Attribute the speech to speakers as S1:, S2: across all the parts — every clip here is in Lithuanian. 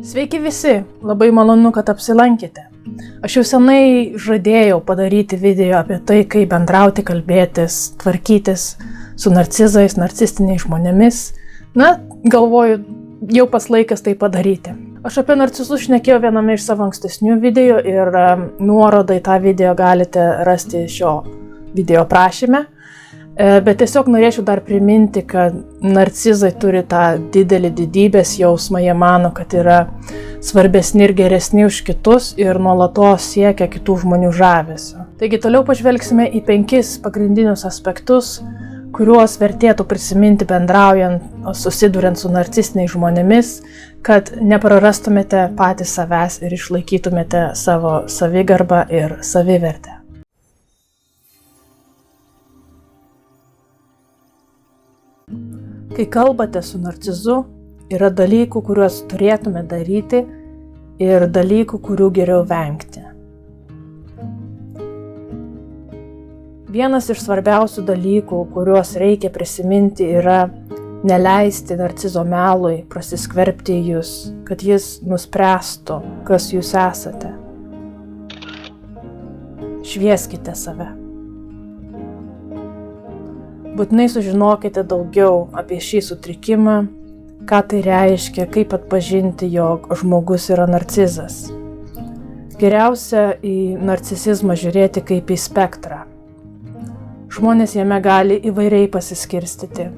S1: Sveiki visi, labai malonu, kad apsilankėte. Aš jau senai žadėjau padaryti video apie tai, kaip bendrauti, kalbėtis, tvarkytis su narcizais, narcistiniais žmonėmis. Galvoju, jau pas laikas tai padaryti. Aš apie narcizus šnekėjau viename iš savo ankstesnių video ir nuorodą į tą video galite rasti šio video aprašyme. Bet tiesiog norėčiau dar priminti, kad narcizai turi tą didelį didybės jausmą, jie mano, kad yra svarbesni ir geresni už kitus ir nuolatos siekia kitų žmonių žavesio. Taigi toliau pažvelgsime į 5 pagrindinius aspektus, kuriuos vertėtų prisiminti bendraujant, susiduriant su narcistiniais žmonėmis, kad neprarastumėte patys savęs ir išlaikytumėte savo savigarbą ir savivertę. Kai kalbate su narcizu, yra dalykų, kuriuos turėtume daryti ir dalykų, kurių geriau vengti. Vienas iš svarbiausių dalykų, kuriuos reikia prisiminti, yra neleisti narcizo melui prasiskverbti į jūs, kad jis nuspręstų, kas jūs esate. Švieskite save. Būtinai sužinokite daugiau apie šį sutrikimą, ką tai reiškia, kaip atpažinti, jog žmogus yra narcizas. Geriausia į narcisizmą žiūrėti kaip į spektrą. Žmonės jame gali įvairiai pasiskirstyti.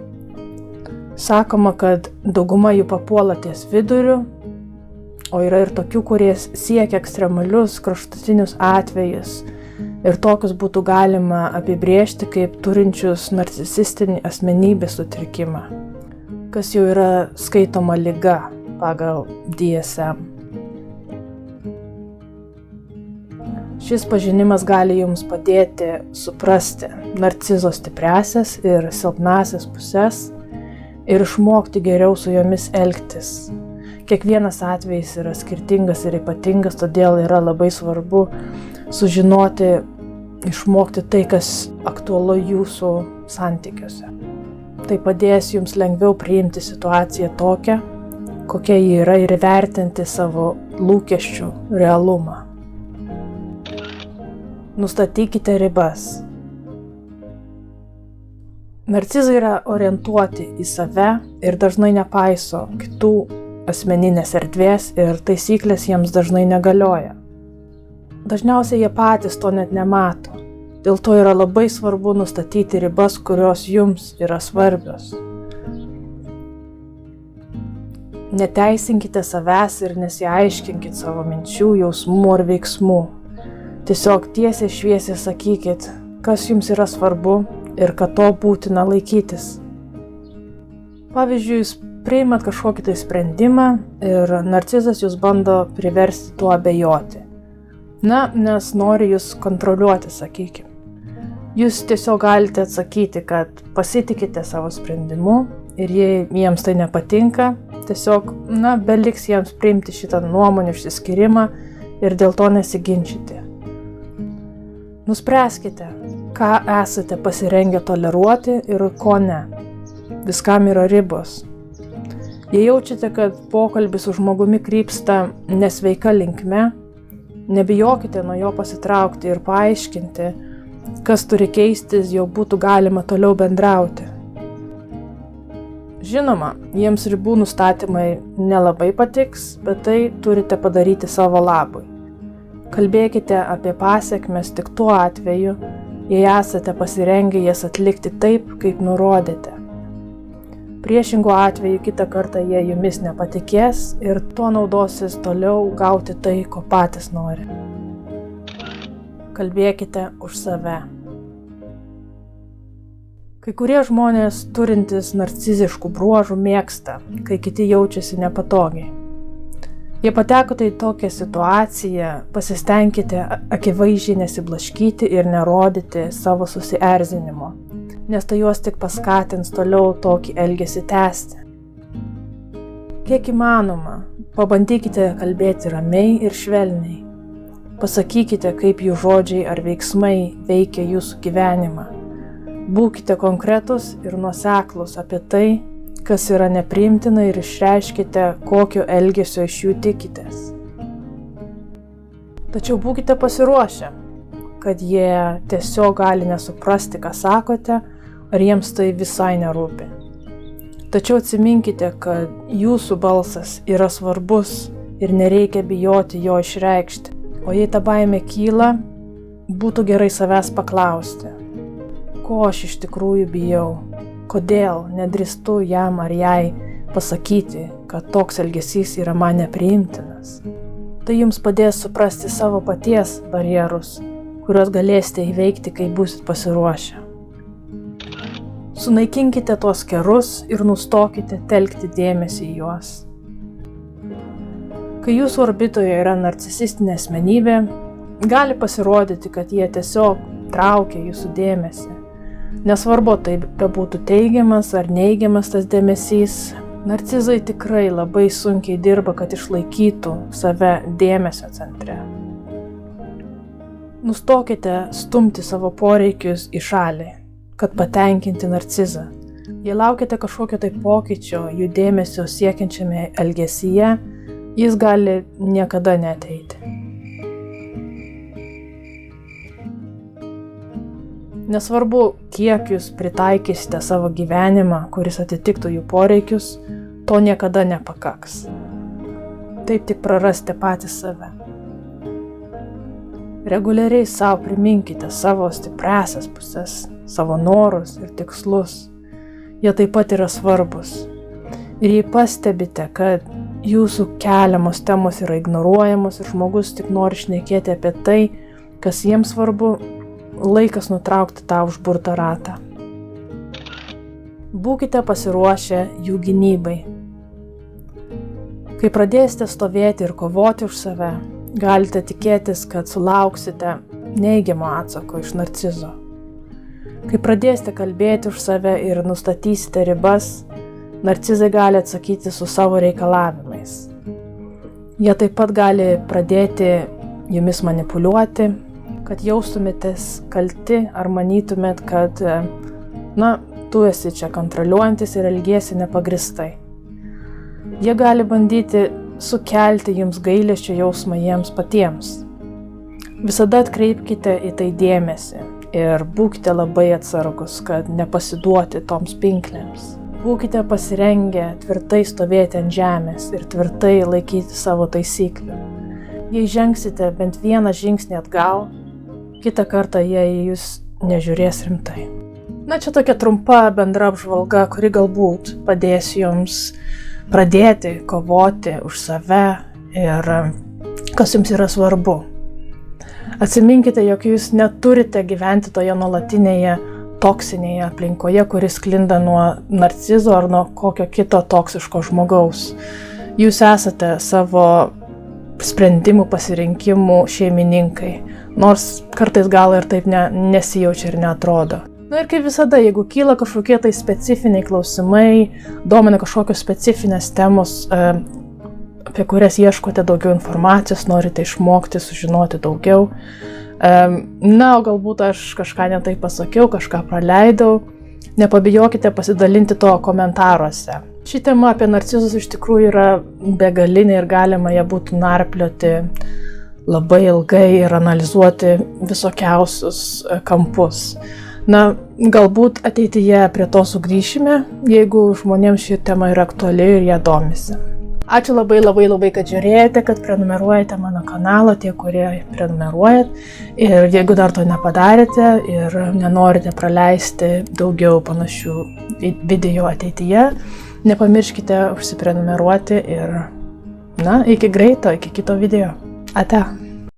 S1: Sakoma, kad dauguma jų papuola ties viduriu, o yra ir tokių, kurie siekia ekstremalius kraštutinius atvejus. Ir tokius būtų galima apibrėžti kaip turinčius narcisistinį asmenybės sutrikimą, kas jau yra skaitoma liga pagal DSM. Šis pažinimas gali jums padėti suprasti narcizo stipriąsias ir silpnąsias puses ir išmokti geriau su jomis elgtis. Kiekvienas atvejis yra skirtingas ir ypatingas, todėl yra labai svarbu sužinoti, išmokti tai, kas aktualu jūsų santykiuose. Tai padės jums lengviau priimti situaciją tokią, kokia ji yra ir įvertinti savo lūkesčių realumą. Nustatykite ribas. Narcizai yra orientuoti į save ir dažnai nepaiso kitų asmeninės erdvės ir taisyklės jiems dažnai negalioja. Dažniausiai jie patys to net nemato. Dėl to yra labai svarbu nustatyti ribas, kurios jums yra svarbios. Neteisinkite savęs ir nesiaiškinkite savo minčių, jausmų ar veiksmų. Tiesiog tiesiai šviesiai sakykit, kas jums yra svarbu ir kad to būtina laikytis. Pavyzdžiui, jūs priimat kažkokį tai sprendimą ir narcizas jūs bando priversti tuo abejoti. Nes nori jūs kontroliuoti, sakykime. Jūs tiesiog galite atsakyti, kad pasitikite savo sprendimu ir jei jiems tai nepatinka, tiesiog, beliks jiems priimti šitą nuomonių išsiskyrimą ir dėl to nesiginčyti. Nuspręskite, ką esate pasirengę toleruoti ir ko ne. Viskam yra ribos. Jei jaučiate, kad pokalbis su žmogumi krypsta nesveika linkme, nebijokite nuo jo pasitraukti ir paaiškinti, kas turi keistis, jau būtų galima toliau bendrauti. Žinoma, jiems ribų nustatymai nelabai patiks, bet tai turite padaryti savo labui. Kalbėkite apie pasekmes tik tuo atveju, jei esate pasirengę jas atlikti taip, kaip nurodėte. Priešingu atveju kitą kartą jie jumis nepatikės ir tuo naudosis toliau gauti tai, ko patys nori. Kalbėkite už save. Kai kurie žmonės turintys narciziškų bruožų mėgsta, kai kiti jaučiasi nepatogiai. Jei patekote į tokią situaciją, pasistengkite akivaizdžiai nesiblaškyti ir nerodyti savo susierzinimo, nes tai juos tik paskatins toliau tokį elgesį tęsti. Kiek įmanoma, pabandykite kalbėti ramiai ir švelniai. Pasakykite, kaip jų žodžiai ar veiksmai veikia jūsų gyvenimą. Būkite konkretus ir nuoseklūs apie tai, kas yra nepriimtina ir išreiškite, kokio elgesio iš jų tikitės. Tačiau būkite pasiruošę, kad jie tiesiog gali nesuprasti, ką sakote, ar jiems tai visai nerūpi. Tačiau atsiminkite, kad jūsų balsas yra svarbus ir nereikia bijoti jo išreikšti. O jei ta baimė kyla, būtų gerai savęs paklausti, ko aš iš tikrųjų bijau, kodėl nedrįstu jam ar jai pasakyti, kad toks elgesys yra man nepriimtinas. Tai jums padės suprasti savo paties barjerus, kuriuos galėsite įveikti, kai būsit pasiruošę. Sunaikinkite tuos kerus ir nustokite telkti dėmesį į juos. Kai jūsų orbitoje yra narcisistinė asmenybė, gali pasirodyti, kad jie tiesiog traukia jūsų dėmesį. Nesvarbu, tai bebūtų teigiamas ar neigiamas tas dėmesys, narcizai tikrai labai sunkiai dirba, kad išlaikytų save dėmesio centre. Nustokite stumti savo poreikius į šalį, kad patenkinti narcizą. Jei laukiate kažkokio tai pokyčio jų dėmesio siekiančiame elgesyje, jis gali niekada neateiti. Nesvarbu, kiek jūs pritaikysite savo gyvenimą, kuris atitiktų jų poreikius, to niekada nepakaks. Taip tik prarasite patys save. Reguliariai savo priminkite savo stipriasias pusės, savo norus ir tikslus. Jie taip pat yra svarbus. Ir jei pastebite, kad jūsų keliamos temos yra ignoruojamos ir žmogus tik nori šnekėti apie tai, kas jiems svarbu, laikas nutraukti tą užburtą ratą. Būkite pasiruošę jų gynybai. Kai pradėsite stovėti ir kovoti už save, galite tikėtis, kad sulauksite neigiamo atsako iš narcizo. Kai pradėsite kalbėti už save ir nustatysite ribas, narcizai gali atsakyti su savo reikalavimais. Jie taip pat gali pradėti jumis manipuliuoti, kad jaustumėtės kalti ar manytumėt, kad, tu esi čia kontroliuojantis ir elgiesi nepagristai. Jie gali bandyti sukelti jums gailesčio jausmą jiems patiems. Visada atkreipkite į tai dėmesį ir būkite labai atsargus, kad nepasiduoti toms pinklėms. Būkite pasirengę tvirtai stovėti ant žemės ir tvirtai laikyti savo taisyklių. Jei žengsite bent vieną žingsnį atgal, kitą kartą jie į jūs nežiūrės rimtai. Čia tokia trumpa bendra apžvalga, kuri galbūt padės jums pradėti kovoti už save ir kas jums yra svarbu. Atsiminkite, jog jūs neturite gyventi toje nuolatinėje toksinėje aplinkoje, kuris sklinda nuo narcizo ar nuo kokio kito toksiško žmogaus. Jūs esate savo sprendimų, pasirinkimų šeimininkai, nors kartais gal ir taip nesijaučia ir neatrodo. Ir kaip visada, jeigu kyla kažkokie tai specifiniai klausimai, domina kažkokios specifinės temos, apie kurias ieškote daugiau informacijos, norite išmokti, sužinoti daugiau. O galbūt aš kažką ne taip pasakiau, kažką praleidau, nepabijokite pasidalinti to komentaruose. Ši tema apie narcizus iš tikrųjų yra begalinė ir galima ją būtų narplioti labai ilgai ir analizuoti visokiausius kampus. Galbūt ateityje prie to sugrįšime, jeigu žmonėms ši tema yra aktuali ir jie domisi. Ačiū labai, kad žiūrėjote, kad prenumeruojate mano kanalą, tie, kurie prenumeruojat. Ir jeigu dar to nepadarėte ir nenorite praleisti daugiau panašių video ateityje, nepamirškite užsiprenumeruoti ir, iki greito, iki kito video. Ate.